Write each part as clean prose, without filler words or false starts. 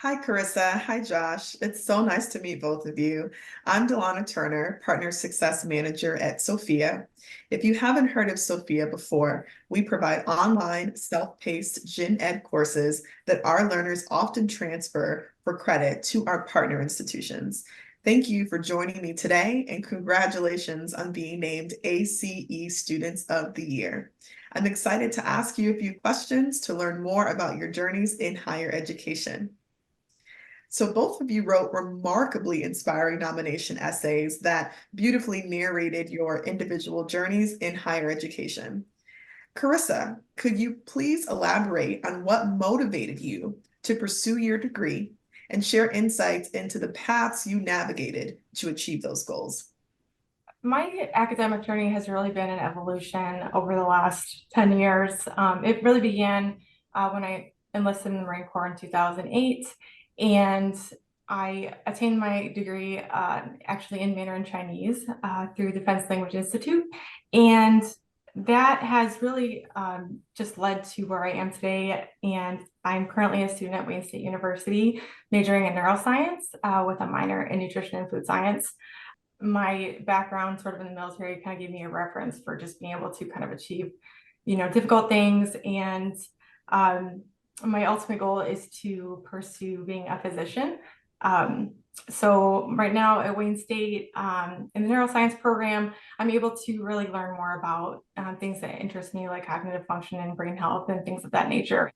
Hi, Carissa. Hi, Josh. It's so nice to meet both of you. I'm Delana Turner, Partner Success Manager at Sophia. If you haven't heard of Sophia before, we provide online, self-paced gen ed courses that our learners often transfer for credit to our partner institutions. Thank you for joining me today, and congratulations on being named ACE Students of the Year. I'm excited to ask you a few questions to learn more about your journeys in higher education. So both of you wrote remarkably inspiring nomination essays that beautifully narrated your individual journeys in higher education. Carissa, could you please elaborate on what motivated you to pursue your degree and share insights into the paths you navigated to achieve those goals? My academic journey has really been an evolution over the last 10 years. It really began when I enlisted in the Marine Corps in 2008, and I attained my degree actually in Mandarin Chinese through Defense Language Institute. And that has really just led to where I am today. And I'm currently a student at Wayne State University, majoring in neuroscience with a minor in nutrition and food science. My background sort of in the military kind of gave me a reference for just being able to kind of achieve, difficult things. And my ultimate goal is to pursue being a physician. So right now at Wayne State, in the neuroscience program, I'm able to really learn more about things that interest me, like cognitive function and brain health and things of that nature.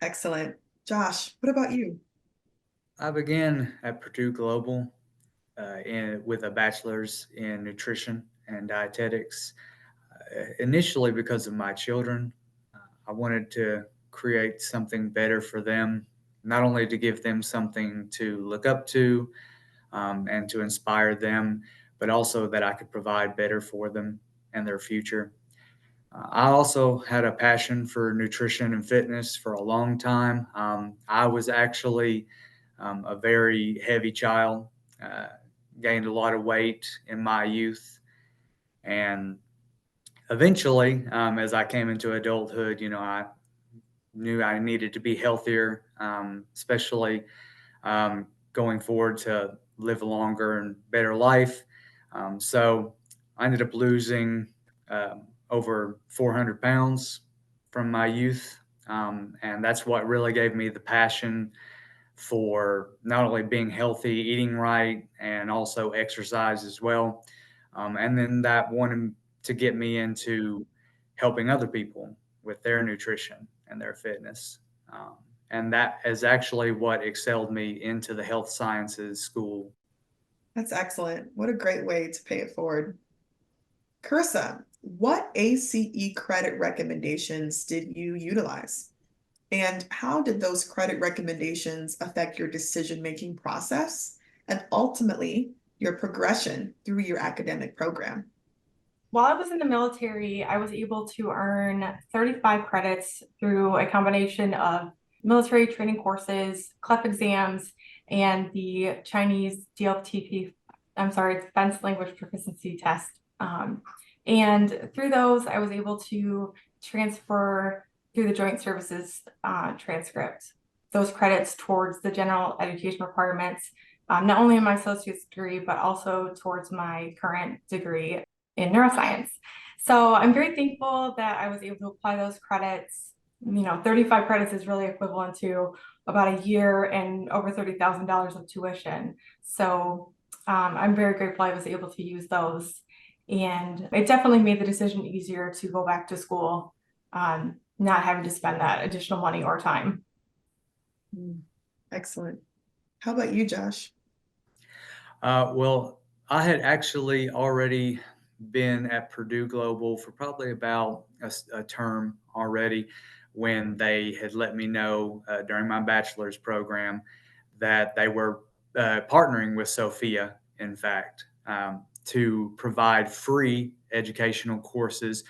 Excellent. Josh, what about you? I began at Purdue Global with a bachelor's in nutrition and dietetics, initially because of my children. I wanted to create something better for them, not only to give them something to look up to and to inspire them, but also that I could provide better for them and their future. I also had a passion for nutrition and fitness for a long time. I was actually a very heavy child, uh, gained a lot of weight in my youth. And eventually, as I came into adulthood, I knew I needed to be healthier, especially going forward to live a longer and better life. So I ended up losing over 400 pounds from my youth. And that's what really gave me the passion for not only being healthy, eating right, and also exercise as well. And then that wanted to get me into helping other people with their nutrition and their fitness. And that is actually what excelled me into the health sciences school. That's excellent. What a great way to pay it forward. Carissa, what ACE credit recommendations did you utilize? And how did those credit recommendations affect your decision-making process and ultimately your progression through your academic program? While I was in the military, I was able to earn 35 credits through a combination of military training courses, CLEP exams, and the Chinese Defense Language Proficiency Test. And through those, I was able to transfer through the Joint Services transcript those credits towards the general education requirements, not only in my associate's degree, but also towards my current degree in neuroscience. So I'm very thankful that I was able to apply those credits. 35 credits is really equivalent to about a year and over $30,000 of tuition. So I'm very grateful I was able to use those. And it definitely made the decision easier to go back to school, not having to spend that additional money or time. Excellent. How about you, Josh? Well, I had actually already been at Purdue Global for probably about a term already when they had let me know during my bachelor's program that they were partnering with Sophia, in fact, to provide free educational courses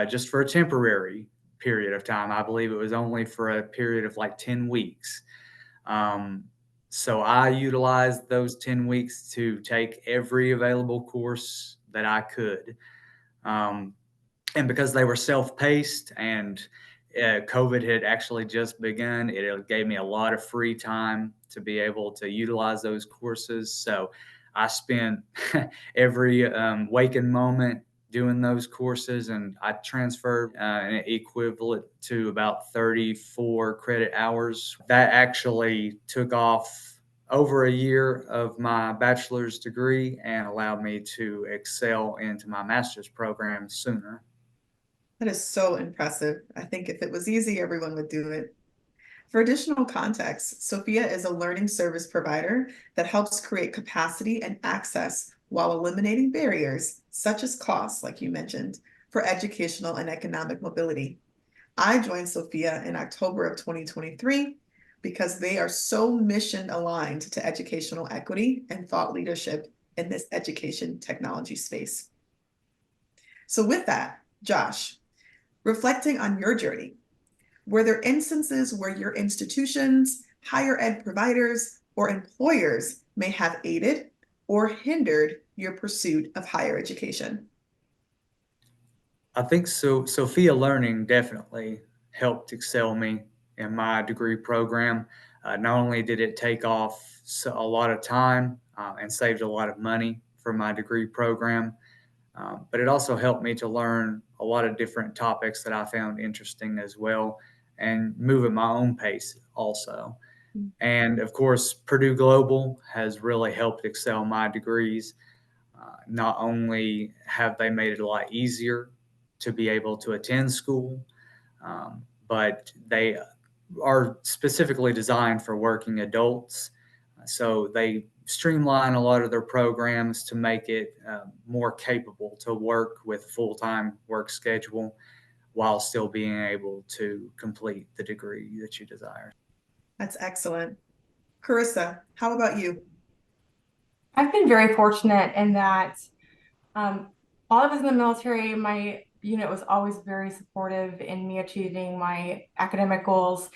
just for a temporary period of time. I believe it was only for a period of like 10 weeks. Um, so I utilized those 10 weeks to take every available course that I could. And because they were self-paced and COVID had actually just begun. It gave me a lot of free time to be able to utilize those courses. So I spent every waking moment doing those courses, and I transferred an equivalent to about 34 credit hours. That actually took off over a year of my bachelor's degree and allowed me to excel into my master's program sooner. That is so impressive. I think if it was easy, everyone would do it. For additional context, Sophia is a learning service provider that helps create capacity and access while eliminating barriers, such as costs, like you mentioned, for educational and economic mobility. I joined Sophia in October of 2023 because they are so mission aligned to educational equity and thought leadership in this education technology space. So with that, Josh, reflecting on your journey, were there instances where your institutions, higher ed providers, or employers may have aided or hindered your pursuit of higher education? I think so. Sophia Learning definitely helped excel me in my degree program. Not only did it take off a lot of time and saved a lot of money for my degree program, but it also helped me to learn a lot of different topics that I found interesting as well and move at my own pace also. And of course, Purdue Global has really helped excel my degrees. Not only have they made it a lot easier to be able to attend school, but they are specifically designed for working adults. So they streamline a lot of their programs to make it more capable to work with full-time work schedule while still being able to complete the degree that you desire. That's excellent. Carissa, how about you? I've been very fortunate in that while I was in the military, my unit was always very supportive in me achieving my academic goals.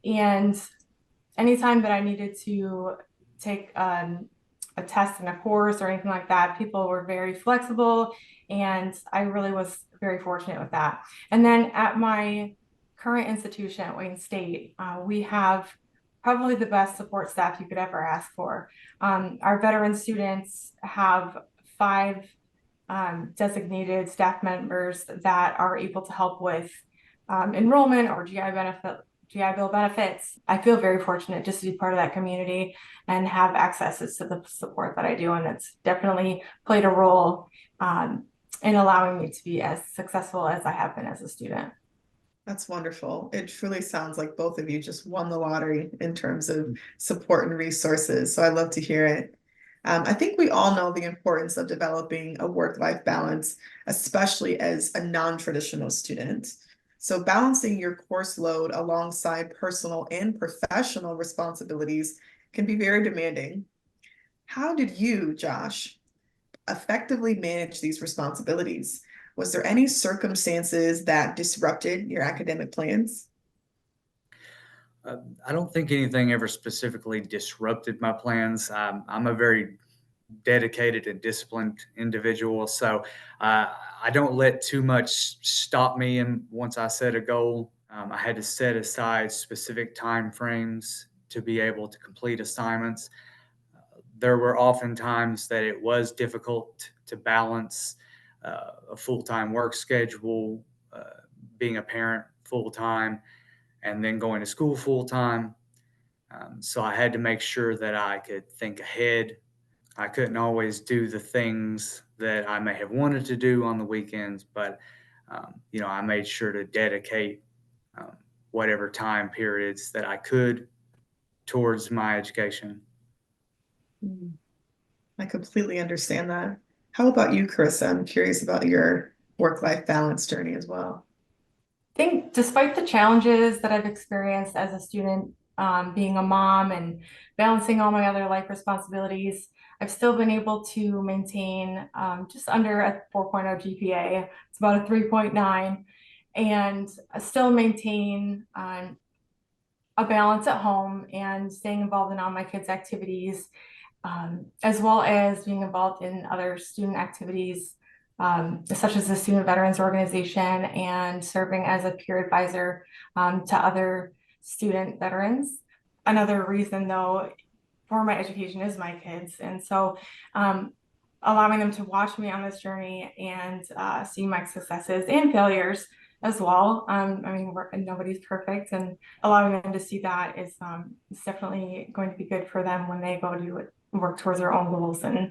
And anytime that I needed to take a test in a course or anything like that, people were very flexible, and I really was very fortunate with that. And then at my current institution at Wayne State, we have probably the best support staff you could ever ask for. Our veteran students have 5 designated staff members that are able to help with enrollment or GI Bill benefits. I feel very fortunate just to be part of that community and have access to the support that I do. And it's definitely played a role in allowing me to be as successful as I have been as a student. That's wonderful. It truly sounds like both of you just won the lottery in terms of support and resources. So I love to hear it. I think we all know the importance of developing a work-life balance, especially as a non-traditional student. So balancing your course load alongside personal and professional responsibilities can be very demanding. How did you, Josh, effectively manage these responsibilities? Was there any circumstances that disrupted your academic plans? I don't think anything ever specifically disrupted my plans. I'm a very dedicated and disciplined individual, so I don't let too much stop me. And once I set a goal, I had to set aside specific time frames to be able to complete assignments. There were often times that it was difficult to balance a full-time work schedule, being a parent full-time, and then going to school full-time. So I had to make sure that I could think ahead. I couldn't always do the things that I may have wanted to do on the weekends, but I made sure to dedicate whatever time periods that I could towards my education. I completely understand that. How about you, Carissa? I'm curious about your work-life balance journey as well. I think despite the challenges that I've experienced as a student, being a mom and balancing all my other life responsibilities, I've still been able to maintain just under a 4.0 GPA. It's about a 3.9, and I still maintain a balance at home and staying involved in all my kids' activities, as well as being involved in other student activities such as the Student Veterans Organization and serving as a peer advisor to other student veterans. Another reason, though, for my education is my kids. And so allowing them to watch me on this journey and see my successes and failures as well. I mean, nobody's perfect, and allowing them to see that is definitely going to be good for them when they go to work towards their own goals. And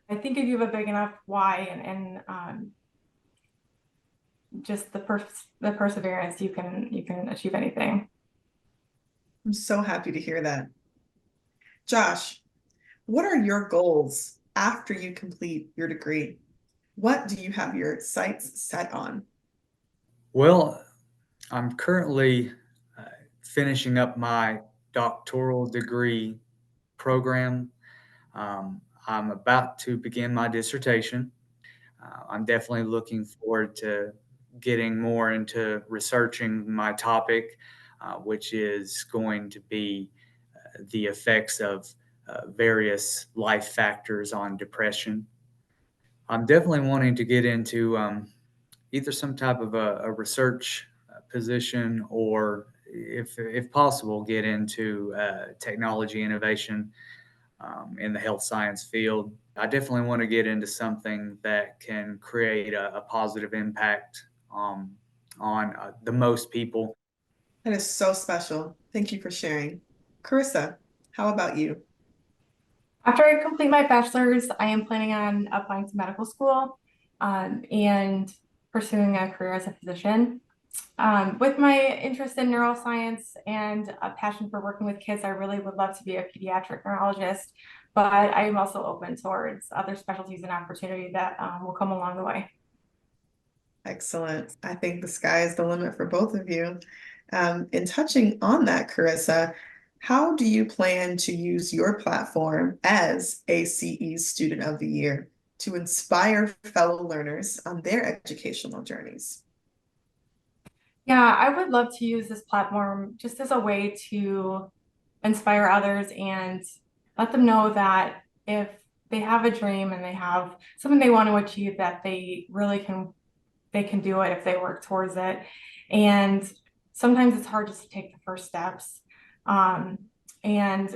I think if you have a big enough why and just the perseverance, you can achieve anything. I'm so happy to hear that. Josh, what are your goals after you complete your degree? What do you have your sights set on? Well, I'm currently finishing up my doctoral degree program. I'm about to begin my dissertation. I'm definitely looking forward to getting more into researching my topic, which is going to be the effects of various life factors on depression. I'm definitely wanting to get into either some type of a research position, or if possible, get into technology innovation in the health science field. I definitely want to get into something that can create a positive impact on the most people. That is so special. Thank you for sharing. Carissa, how about you? After I complete my bachelor's, I am planning on applying to medical school and pursuing a career as a physician. With my interest in neuroscience and a passion for working with kids, I really would love to be a pediatric neurologist, but I am also open towards other specialties and opportunity that will come along the way. Excellent. I think the sky is the limit for both of you. In touching on that, Carissa, how do you plan to use your platform as ACE Student of the Year to inspire fellow learners on their educational journeys? Yeah, I would love to use this platform just as a way to inspire others and let them know that if they have a dream and they have something they want to achieve, that they really can do it if they work towards it. And sometimes it's hard just to take the first steps. And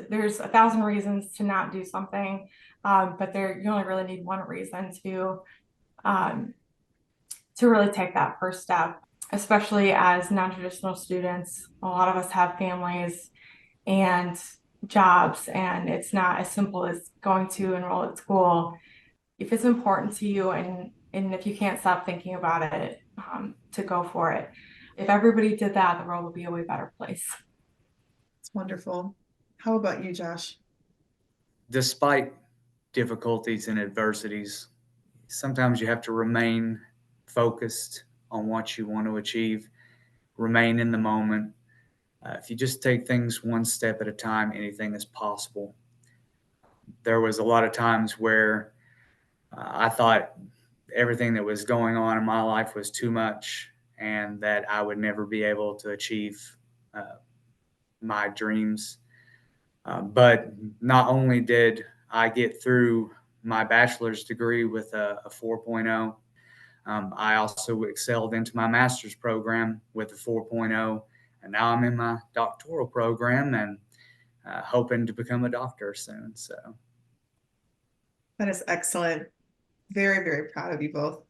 there's 1,000 reasons to not do something, but you only really need one reason to really take that first step, especially as non-traditional students. A lot of us have families and jobs, and it's not as simple as going to enroll at school. If it's important to you and if you can't stop thinking about it, to go for it. If everybody did that, the world would be a way better place. It's wonderful. How about you, Josh? Despite difficulties and adversities, sometimes you have to remain focused on what you want to achieve, remain in the moment. If you just take things one step at a time, anything is possible. There was a lot of times where I thought everything that was going on in my life was too much and that I would never be able to achieve my dreams. But not only did I get through my bachelor's degree with a 4.0, I also excelled into my master's program with a 4.0, and now I'm in my doctoral program and hoping to become a doctor soon. So That is excellent. Very, very proud of you both.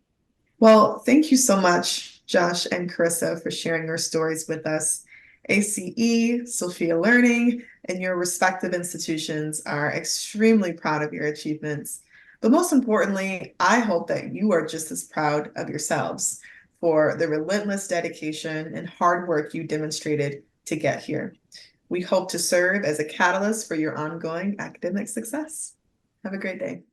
Well, thank you so much, Josh and Carissa, for sharing your stories with us. ACE, Sophia Learning, and your respective institutions are extremely proud of your achievements. But most importantly, I hope that you are just as proud of yourselves for the relentless dedication and hard work you demonstrated to get here. We hope to serve as a catalyst for your ongoing academic success. Have a great day.